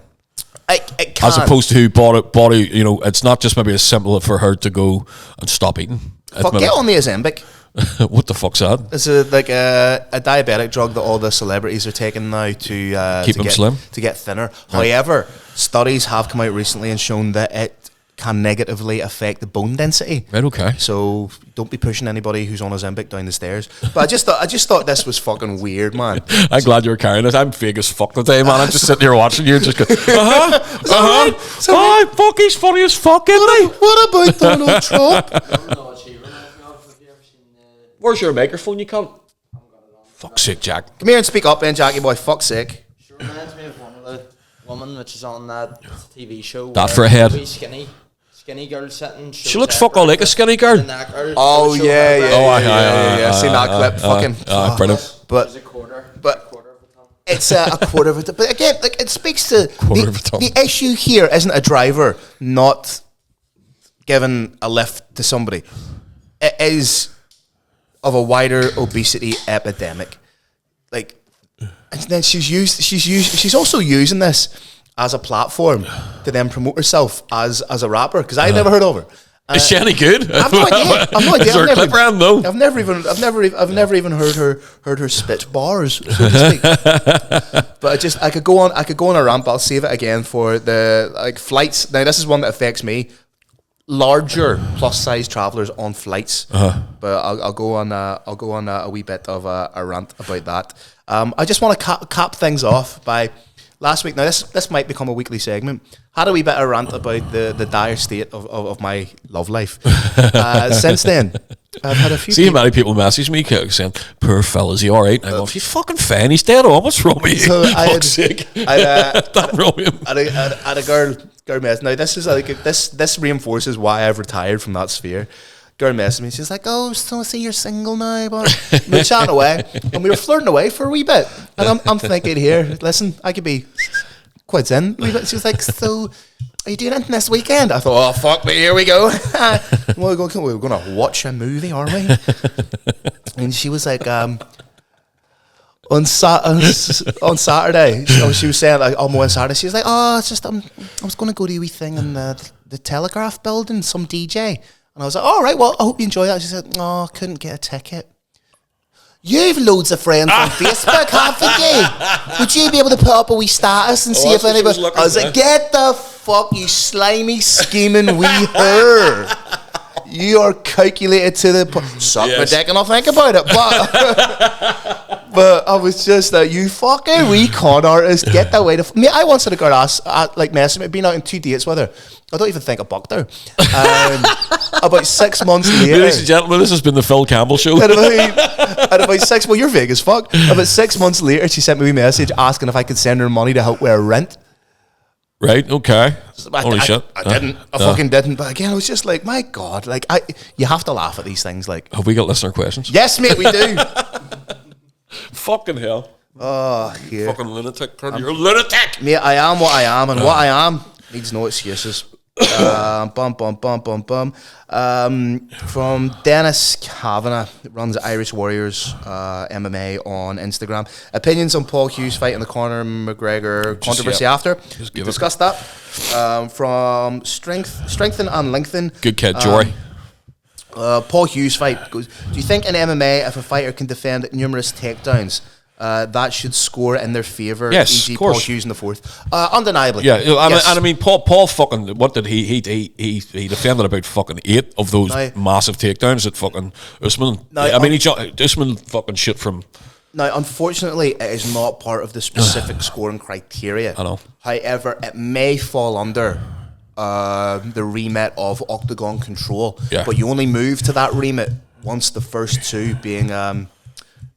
It can. As opposed to who body, you know, it's not just maybe as simple for her to go and stop eating. Get on the Ozempic. What the fuck's that? It's a diabetic drug that all the celebrities are taking now to keep them slim, to get thinner. However, studies have come out recently and shown that it can negatively affect the bone density. Right, okay. So don't be pushing anybody who's on a Ozempic down the stairs. But I just thought this was fucking weird, man. I'm glad you're carrying this. I'm fake as fuck today, man. I'm just sitting here watching you, just go, oh, fuck, he's funny as fuck, isn't he? What about Donald Trump? Where's your microphone, you cunt? Fuck's sake, Jack. Come here and speak up, then, Jackie boy. Fuck's sake. Sure reminds me of one of the woman which is on that TV show. That for a head. Skinny girl sitting. She looks fuck all like a skinny girl. Oh yeah. I Seen that clip? Fucking. Brilliant. But a quarter. it's a quarter of a ton. But again, like it speaks to Quarter of a ton. the issue here isn't a driver not giving a lift to somebody. It is of a wider obesity epidemic. Like, and then she's also using this as a platform to then promote herself as a rapper, because I never heard of her. Is she any good? I've no idea. Is there a clip around though? I've never even heard her spit bars, so to speak. But I could go on a rant, but I'll save it again for the like flights. Now this is one that affects me. Larger plus size travelers on flights, but I'll go on a wee bit of a rant about that. I just want to cap things off by last week. Now this might become a weekly segment. Had a wee bit of rant about the dire state of my love life. Since then, I've had a few. See, many people message me saying, "Poor fella, is he all right?" And I go, "If you fucking fan, he's dead on. What's wrong with you?" So Fuck's sake. That wrong with him. I had a girl mess. Now this is like this reinforces why I've retired from that sphere. Girl messaged me. She's like, "Oh, so I see you're single now." But we were chatting away, and we were flirting away for a wee bit. And I'm thinking, here, listen, I could be quite zen. She was like, "So, are you doing anything this weekend?" I thought, "Oh fuck me, here we go. We're going to watch a movie, aren't we?" And she was like, on Saturday, she was saying like, "Oh, on Saturday." She was like, "Oh, it's just I was going to go to a wee thing in the Telegraph building, some DJ." And I was like, "All right, well, I hope you enjoy that." She said, "Oh, I couldn't get a ticket." You've loads of friends on Facebook, haven't you? Would you be able to put up a wee status and see if anybody? I was like, "Get the fuck, you slimy, scheming wee her. You are calculated to the suck my dick and I'll think about it." But I was just like, "You fucking wee con artist, get that way to me." I once had a girl like messing me, been out on 2 dates with her. I don't even think I bucked her. About 6 months later, ladies and gentlemen, this has been the Phil Campbell Show. At about 6, well, you're vague as fuck. About 6 months later, she sent me a message asking if I could send her money to help with her rent. Right, okay. Holy shit. I didn't. I fucking didn't. But again, I was just like, my God, like you have to laugh at these things. Like, have we got listener questions? Yes, mate, we do. Fucking hell. Oh, yeah. Fucking lunatic. You're a lunatic. Mate, I am what I am, and what I am needs no excuses. From Dennis Kavanagh, runs Irish Warriors MMA on Instagram. Opinions on Paul Hughes fight in the Conor McGregor controversy after. We discussed that. From Strengthen and Lengthen. Good kid, Jory. Paul Hughes fight goes, "Do you think in MMA, if a fighter can defend numerous takedowns, that should score in their favour?" Yes, E.g. of course. Paul Hughes in the fourth. Undeniably. Yeah, Yes. I mean, Paul fucking, what did he defended about fucking 8 of those massive takedowns at fucking Usman. Usman fucking shit from. Now, unfortunately, it is not part of the specific scoring criteria. I know. However, it may fall under the remit of octagon control. Yeah. But you only move to that remit once the first two being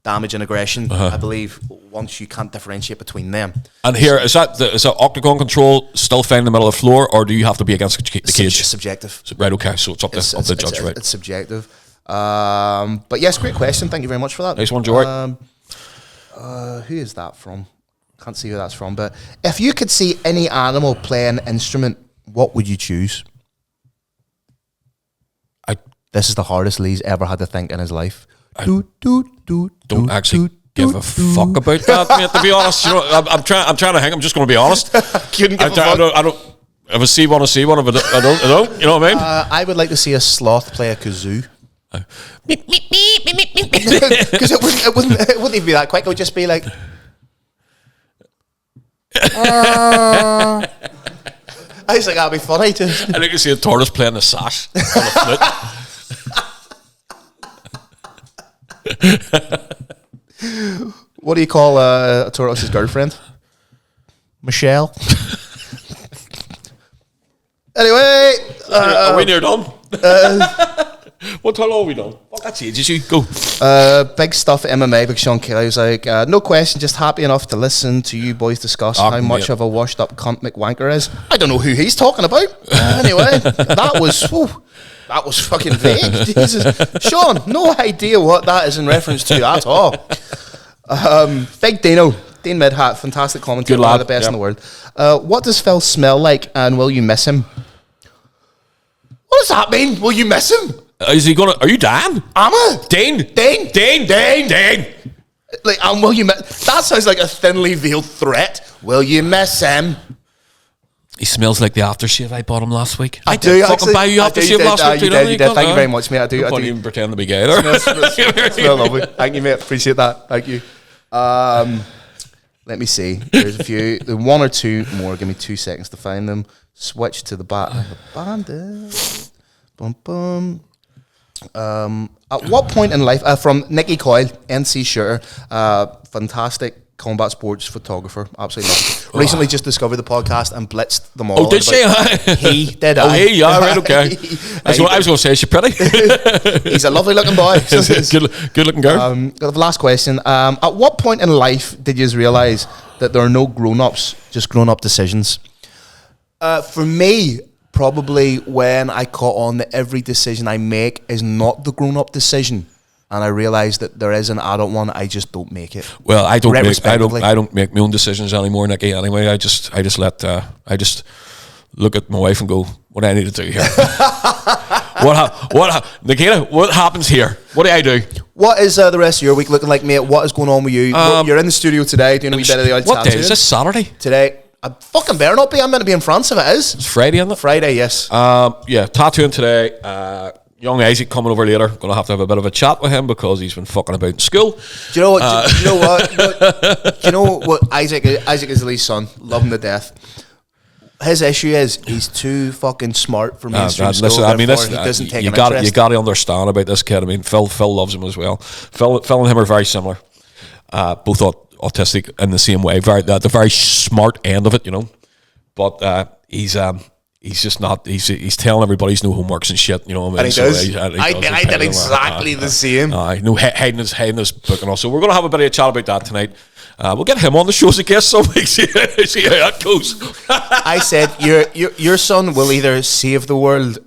damage and aggression, I believe, once you can't differentiate between them. And here, is that octagon control still found in the middle of the floor, or do you have to be against the cage? Subjective. Right, okay, so it's up to the judge, right? It's subjective. But yes, great question. Thank you very much for that. Nice one, Jory. Who is that from? Can't see who that's from. But if you could see any animal play an instrument, what would you choose? This is the hardest Lee's ever had to think in his life. Don't actually give a fuck about that, mate. To be honest, you know, I'm trying to hang. I'm just going to be honest. Couldn't give a fuck. I don't. If I see one, I see one. If I don't. You know what I mean? I would like to see a sloth play a kazoo. Because it wouldn't even be that quick. It would just be like. I was like, that'd be funny too. I think you see a tortoise playing the sash on a flute. What do you call a tortoise's girlfriend? Michelle. Anyway, Are we near done? What time are we done? Fuck, that's ages. You go. big stuff MMA. Big Sean Kelly was like, no question, just happy enough to listen to you boys discuss how much of a washed up cunt McWanker is. I don't know who he's talking about. Anyway, that was fucking vague. Jesus, Sean, no idea what that is in reference to at all. Big Dino, Dean Midhat, fantastic commentator, one of the best in the world. What does Phil smell like, and will you miss him? What does that mean? Will you miss him? Is he gonna? Are you Dan? Am I? Dane. Like, will you miss? That sounds like a thinly veiled threat. Will you miss him? He smells like the aftershave I bought him last week. I do fucking actually. buy you aftershave last week. You did. Thank you very much, mate. I do. I don't even pretend to be gay there. Smell lovely. Thank you, mate. Appreciate that. Thank you. Let me see. There's a few. One or two more. Give me 2 seconds to find them. Switch to the back of the bandit. Bum bum. At what point in life? From Nicky Coyle, NC Shooter, fantastic combat sports photographer. Absolutely love it. Recently just discovered the podcast and blitzed them all. Oh, did she? He did. Yeah, right, okay. I was going to say, is she pretty? He's a lovely looking boy. Good looking girl. The last question. At what point in life did you realise that there are no grown-ups, just grown-up decisions? For me, probably when I caught on that every decision I make is not the grown-up decision, and I realised that there is an adult one. I just don't make it. Well, I don't make my own decisions anymore, Nicky. Anyway, I just look at my wife and go, what do I need to do here? Nikita, what happens here? What do I do? What is the rest of your week looking like, mate? What is going on with you? You're in the studio today doing a wee bit of the odd What day is this? Saturday? Today. I fucking better not be. I'm meant to be in France if it is. It's Friday, isn't it? Friday, yes. Yeah, tattooing today. Young Isaac coming over later. Going to have a bit of a chat with him because he's been fucking about in school. Do you know what? Do you know what? Do you know what? Isaac is Lee's son. Love him to death. His issue is he's too fucking smart for mainstream school. Listen, I mean, he doesn't take an interest. You got to understand about this kid. I mean, Phil loves him as well. Phil and him are very similar. Both autistic in the same way. The very smart end of it, you know. But he's just not. He's telling everybody he's no homeworks and shit. You know what I mean? And he does. I did exactly the same. No, hiding his book and all. So we're going to have a bit of a chat about that tonight. We'll get him on the show as a guest some weeks. See how that goes. I said your son will either save the world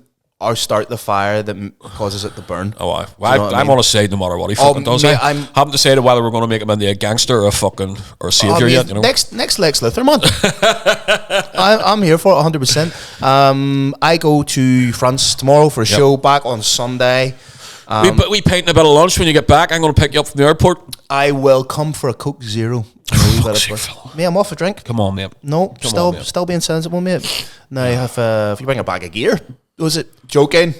or start the fire that causes it to burn. Oh, I'm on a side no matter what he fucking does. I haven't decided whether we're going to make him into a gangster or a fucking or a savior yet. You know, next Lex Luthor, man. I'm here for it 100%. I go to France tomorrow for a show. Back on Sunday. We painting a bit of lunch when you get back. I'm going to pick you up from the airport. I will come for a Coke Zero. Me, I'm off a drink. Come on, mate. No, still being sensible, mate. Now, if you bring a bag of gear, was it joking?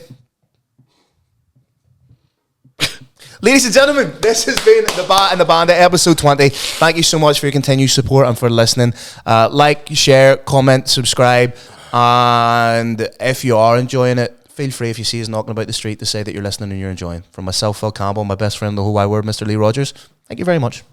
Ladies and gentlemen, this has been The Bat and the Bandit, episode 20. Thank you so much for your continued support and for listening. Like, share, comment, subscribe, and if you are enjoying it, feel free, if you see us knocking about the street, to say that you're listening and you're enjoying. From myself, Phil Campbell, my best friend in the whole wide world, Mr. Lee Rogers, thank you very much.